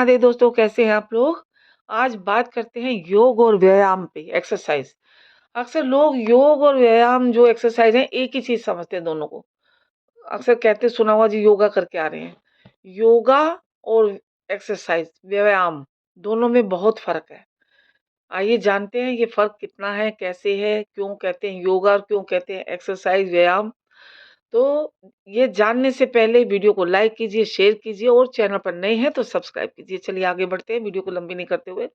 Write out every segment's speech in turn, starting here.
राधे दोस्तों, कैसे हैं आप लोग? आज बात करते हैं योग और व्यायाम पे, एक्सरसाइज। अक्सर लोग योग और व्यायाम जो एक्सरसाइज है एक ही चीज समझते हैं दोनों को। अक्सर कहते सुना हुआ जी योगा करके आ रहे हैं। योगा और एक्सरसाइज व्यायाम दोनों में बहुत फर्क है। आइए जानते हैं ये फर्क कितना है, कैसे है, क्यों कहते हैं योगा और क्यों कहते हैं एक्सरसाइज व्यायाम। तो ये जानने से पहले वीडियो को लाइक कीजिए, शेयर कीजिए और चैनल पर नए हैं तो सब्सक्राइब कीजिए। चलिए आगे बढ़ते हैं वीडियो को लंबी नहीं करते हुए।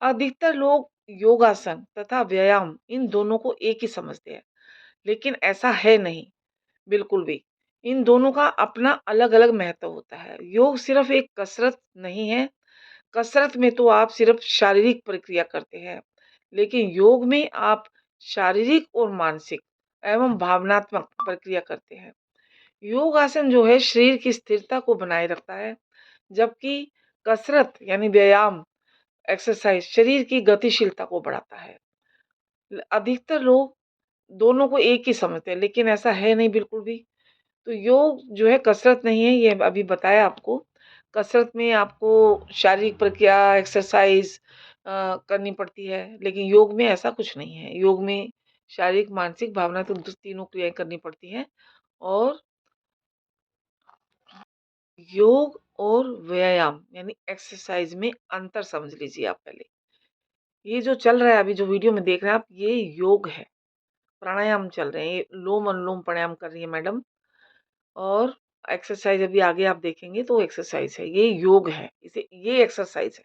अधिकतर लोग योगासन तथा व्यायाम इन दोनों को एक ही समझते हैं, लेकिन ऐसा है नहीं, बिल्कुल भी। इन दोनों का अपना अलग-अलग महत्व होता है। योग सिर्फ एक कसरत नहीं है। कसरत में तो आप सिर्फ शारीरिक प्रक्रिया करते हैं, लेकिन योग में आप शारीरिक और मानसिक एवं भावनात्मक प्रक्रिया करते हैं। योग आसन जो है शरीर की स्थिरता को बनाए रखता है, जबकि कसरत यानी व्यायाम एक्सरसाइज शरीर की गतिशीलता को बढ़ाता है। अधिकतर लोग दोनों को एक ही समझते हैं, लेकिन ऐसा है नहीं बिल्कुल भी। तो योग जो है कसरत नहीं है, ये अभी बताया आपको। कसरत में आपको शारीरिक प्रक्रिया एक्सरसाइज करनी पड़ती है, लेकिन योग में ऐसा कुछ नहीं है। योग में शारीरिक, मानसिक, भावनात्मक तीनों क्रियाएं करनी पड़ती हैं। और योग और व्यायाम यानी एक्सरसाइज में अंतर समझ लीजिए आप पहले। ये जो चल रहा है अभी जो वीडियो में देख रहे हैं आप, ये योग है। प्राणायाम चल रहे हैं, ये लोम अनुलोम प्राणायाम कर रही है मैडम। और एक्सरसाइज अभी आगे आप देखेंगे तो एक्सरसाइज है, ये योग है, इसे ये एक्सरसाइज है।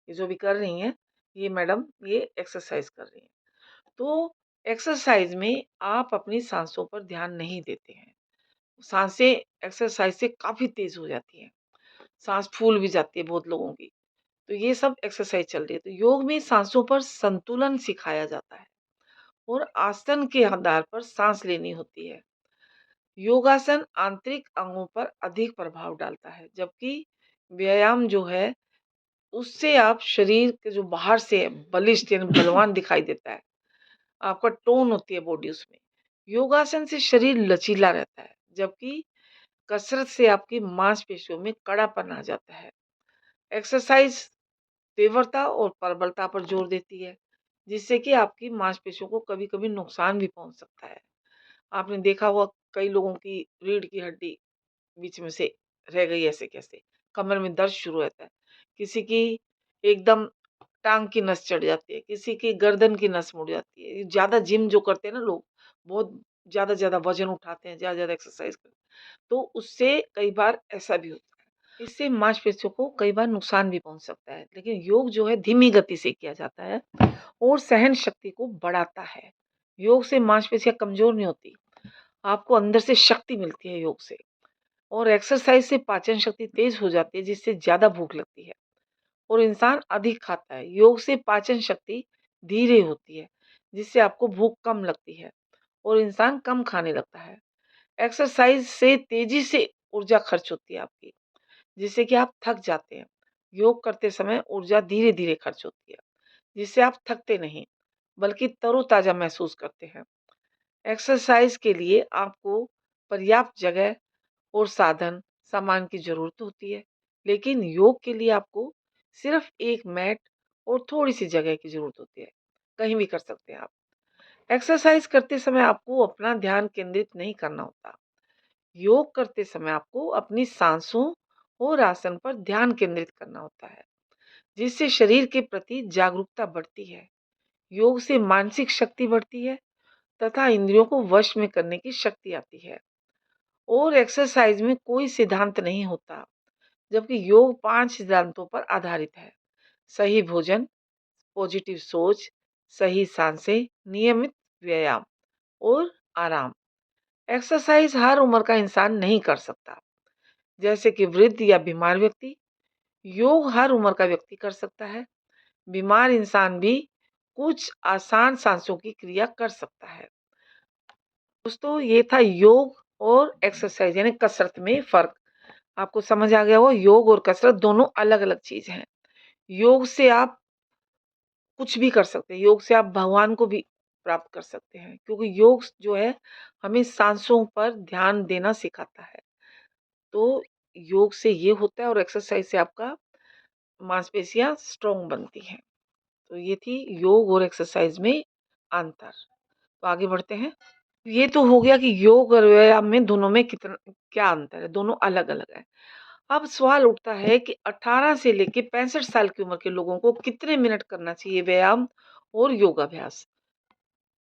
ये जो भी कर रही हैं ये मैडम, ये एक्सरसाइज कर रही हैं। तो एक्सरसाइज में आप अपनी सांसों पर ध्यान नहीं देते हैं। सांसें एक्सरसाइज से काफी तेज हो जाती हैं, सांस फूल भी जाती है बहुत लोगों की। तो ये सब एक्सरसाइज चल रही है। तो योग में सांसों पर संतुलन सिखाया जाता है और आसन के आधार पर सांस लेनी होती है। योगासन आंतरिक अंगों पर अधिक प्रभाव डालता है, जबकि व्यायाम जो है उससे आप शरीर के जो बाहर से बलिष्ठ यानी बलवान दिखाई देता है, आपका टोन होती है बॉडी उसमें। योगासन से शरीर लचीला रहता है, जबकि कसरत से आपकी मांसपेशियों में कड़ापन आ जाता है। एक्सरसाइज तीव्रता और प्रबलता पर जोर देती है, जिससे कि आपकी मांसपेशियों को कभी-कभी नुकसान भी पहुंच सकता है। आपने देखा होगा कई लोगों की रीढ़ की हड्डी बीच में से रह गई ऐसे कैसे, कमर में दर्द शुरू रहता है, किसी की एकदम टांग की नस चढ़ जाती है, किसी की गर्दन की नस मुड़ जाती है। ज्यादा जिम जो करते हैं ना लोग, बहुत ज्यादा ज्यादा वजन उठाते हैं, ज्यादा ज्यादा एक्सरसाइज करते हैं, तो उससे कई बार ऐसा भी होता है। इससे मांसपेशियों को कई बार नुकसान भी पहुंच सकता है, लेकिन योग जो है धीमी गति से किया जाता है और सहन शक्ति को बढ़ाता है। योग से मांसपेशियां कमजोर नहीं होती, आपको अंदर से शक्ति मिलती है योग से। और एक्सरसाइज से पाचन शक्ति तेज हो जाती है, जिससे ज्यादा भूख लगती है और इंसान अधिक खाता है। योग से पाचन शक्ति धीरे होती है, जिससे आपको भूख कम लगती है और इंसान कम खाने लगता है। एक्सरसाइज से तेजी से ऊर्जा खर्च होती है आपकी, जिससे कि आप थक जाते हैं। योग करते समय ऊर्जा धीरे धीरे खर्च होती है, जिससे आप थकते नहीं, बल्कि तरोताजा महसूस करते हैं। एक्सरसाइज के लिए आपको पर्याप्त जगह और साधन सामान की जरूरत होती है, लेकिन योग के लिए आपको सिर्फ एक मैट और थोड़ी सी जगह की जरूरत होती है, कहीं भी कर सकते हैं आप। एक्सरसाइज करते समय आपको अपना ध्यान केंद्रित नहीं करना होता। योग करते समय आपको अपनी सांसों और आसन पर ध्यान केंद्रित करना होता है, जिससे शरीर के प्रति जागरूकता बढ़ती है। योग से मानसिक शक्ति बढ़ती है तथा इंद्रियों को वश में करने की शक्ति आती है। और एक्सरसाइज में कोई सिद्धांत नहीं होता, जबकि योग 5 सिद्धांतों पर आधारित है। सही भोजन, पॉजिटिव सोच, सही सांसें, नियमित व्यायाम और आराम। एक्सरसाइज हर उम्र का इंसान नहीं कर सकता, जैसे कि वृद्ध या बीमार व्यक्ति। योग हर उम्र का व्यक्ति कर सकता है। बीमार इंसान भी कुछ आसान सांसों की क्रिया कर सकता है। दोस्तों ये था योग और एक्सरसाइज यानी कसरत में फर्क। आपको समझ आ गया हो, योग और कसरत दोनों अलग अलग चीज हैं। योग से आप कुछ भी कर सकते हैं, योग से आप भगवान को भी प्राप्त कर सकते हैं, क्योंकि योग जो है हमें सांसों पर ध्यान देना सिखाता है। तो योग से ये होता है और एक्सरसाइज से आपका मांसपेशियां स्ट्रॉन्ग बनती हैं। तो ये थी योग और एक्सरसाइज में अंतर। तो आगे बढ़ते हैं। ये तो हो गया कि योग और व्यायाम में दोनों में कितना क्या अंतर है, दोनों अलग अलग है। अब सवाल उठता है कि 18 से लेके 65 साल की उम्र के लोगों को कितने मिनट करना चाहिए व्यायाम और योगाभ्यास।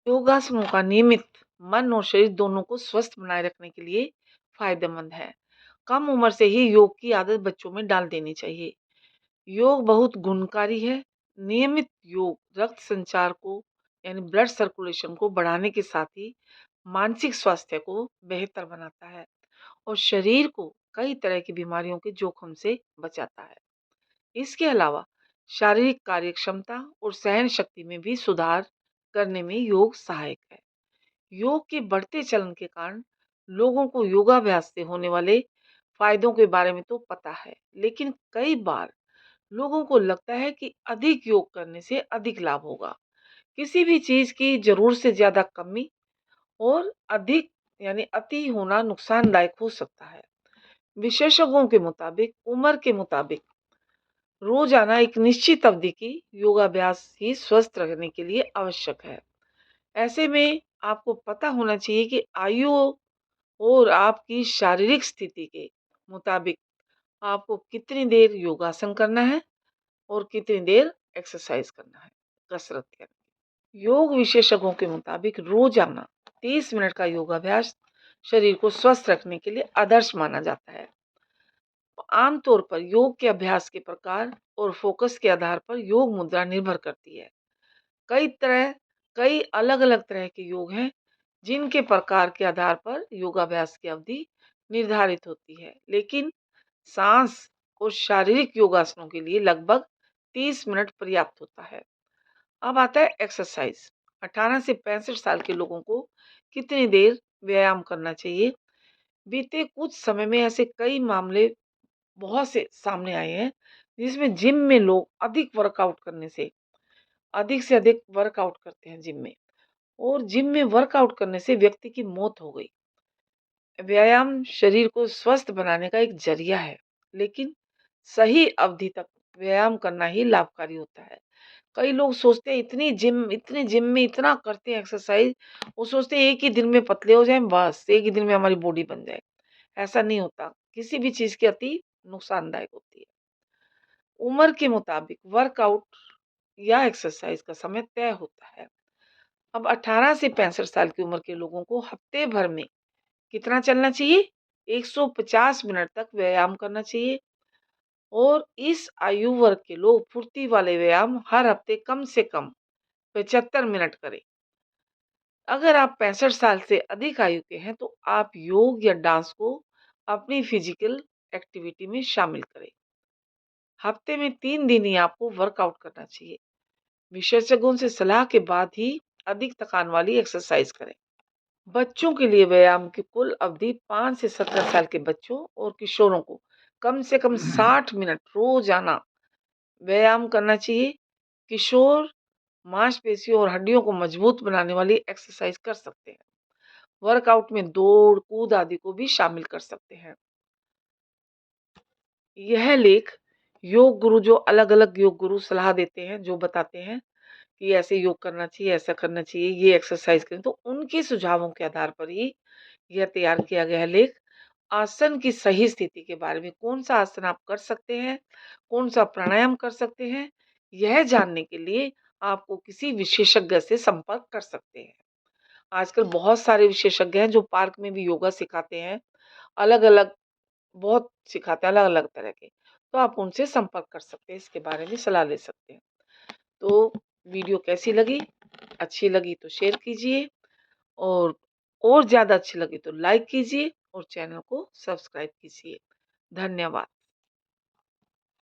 योगासनों का नियमित मन और शरीर दोनों को स्वस्थ बनाए रखने के लिए फायदेमंद है। कम उम्र से ही योग की आदत बच्चों में डाल देनी चाहिए। योग बहुत गुणकारी है। नियमित योग रक्त संचार को यानी ब्लड सर्कुलेशन को बढ़ाने के साथ ही मानसिक स्वास्थ्य को बेहतर बनाता है और शरीर को कई तरह की बीमारियों के जोखिम से बचाता है। इसके अलावा शारीरिक कार्यक्षमता और सहन शक्ति में भी सुधार करने में योग सहायक है। योग के बढ़ते चलन के कारण लोगों को योगाभ्यास से होने वाले फायदों के बारे में तो पता है, लेकिन कई बार लोगों को लगता है कि अधिक योग करने से अधिक लाभ होगा। किसी भी चीज की जरूरत से ज्यादा कमी और अधिक यानी अति होना नुकसानदायक हो सकता है। विशेषज्ञों के मुताबिक उम्र के मुताबिक रोजाना एक निश्चित अवधि की योगाभ्यास ही स्वस्थ रहने के लिए आवश्यक है। ऐसे में आपको पता होना चाहिए कि आयु और आपकी शारीरिक स्थिति के मुताबिक आपको कितनी देर योगासन करना है और कितनी देर एक्सरसाइज करना है, कसरत करना। योग विशेषज्ञों के मुताबिक रोजाना 30 मिनट का योगाभ्यास शरीर को स्वस्थ रखने के लिए आदर्श माना जाता है। आमतौर पर योग के अभ्यास के प्रकार और फोकस के आधार पर योग मुद्रा निर्भर करती है। कई अलग अलग तरह के योग हैं जिनके प्रकार के आधार पर योगाभ्यास की अवधि निर्धारित होती है, लेकिन सांस और शारीरिक योगासनों के लिए लगभग 30 मिनट पर्याप्त होता है। अब आता है एक्सरसाइज। 18 से 65 साल के लोगों को कितनी देर व्यायाम करना चाहिए। बीते कुछ समय में ऐसे कई मामले बहुत से सामने आए हैं जिसमें जिम में लोग अधिक से अधिक वर्कआउट करते हैं जिम में, और जिम में वर्कआउट करने से व्यक्ति की मौत हो गई। व्यायाम शरीर को स्वस्थ बनाने का एक जरिया है, लेकिन सही अवधि तक व्यायाम करना ही लाभकारी होता है। कई लोग सोचते हैं इतने जिम में इतना करते हैं एक्सरसाइज, वो सोचते हैं एक ही दिन में पतले हो जाएं, बस एक ही दिन में हमारी बॉडी बन जाए। ऐसा नहीं होता, किसी भी चीज की अति नुकसानदायक होती है। उम्र के मुताबिक वर्कआउट या एक्सरसाइज का समय तय होता है। अब 18 से 65 साल की उम्र के लोगों को हफ्ते भर में कितना चलना चाहिए, 150 मिनट तक व्यायाम करना चाहिए। और इस आयु वर्ग के लोग फुर्ती वाले व्यायाम हर हफ्ते कम से कम 75 मिनट करें। अगर आप 65 साल से अधिक आयु के हैं तो आप योग या डांस को अपनी फिजिकल एक्टिविटी में शामिल करें। हफ्ते में 3 दिन ही आपको वर्कआउट करना चाहिए। विशेषज्ञों से सलाह के बाद ही अधिक थकान वाली एक्सरसाइज करें। बच्चों के लिए व्यायाम की कुल अवधि 5 से 17 साल के बच्चों और किशोरों को कम से कम 60 मिनट रोजाना व्यायाम करना चाहिए। किशोर मांसपेशियों और हड्डियों को मजबूत बनाने वाली एक्सरसाइज कर सकते हैं। वर्कआउट में दौड़ कूद आदि को भी शामिल कर सकते हैं। यह लेख योग गुरु जो अलग अलग योग गुरु सलाह देते हैं, जो बताते हैं कि ऐसे योग करना चाहिए, ऐसा करना चाहिए, ये एक्सरसाइज करें, तो उनके सुझावों के आधार पर ही यह तैयार किया गया है लेख। आसन की सही स्थिति के बारे में, कौन सा आसन आप कर सकते हैं, कौन सा प्राणायाम कर सकते हैं, यह जानने के लिए आपको किसी विशेषज्ञ से संपर्क कर सकते हैं। आजकल बहुत सारे विशेषज्ञ हैं जो पार्क में भी योगा सिखाते हैं, अलग अलग बहुत सिखाते हैं, अलग अलग तरह के। तो आप उनसे संपर्क कर सकते हैं, इसके बारे में सलाह ले सकते हैं। तो वीडियो कैसी लगी? अच्छी लगी तो शेयर कीजिए, और ज़्यादा अच्छी लगी तो लाइक कीजिए और चैनल को सब्सक्राइब कीजिए। धन्यवाद।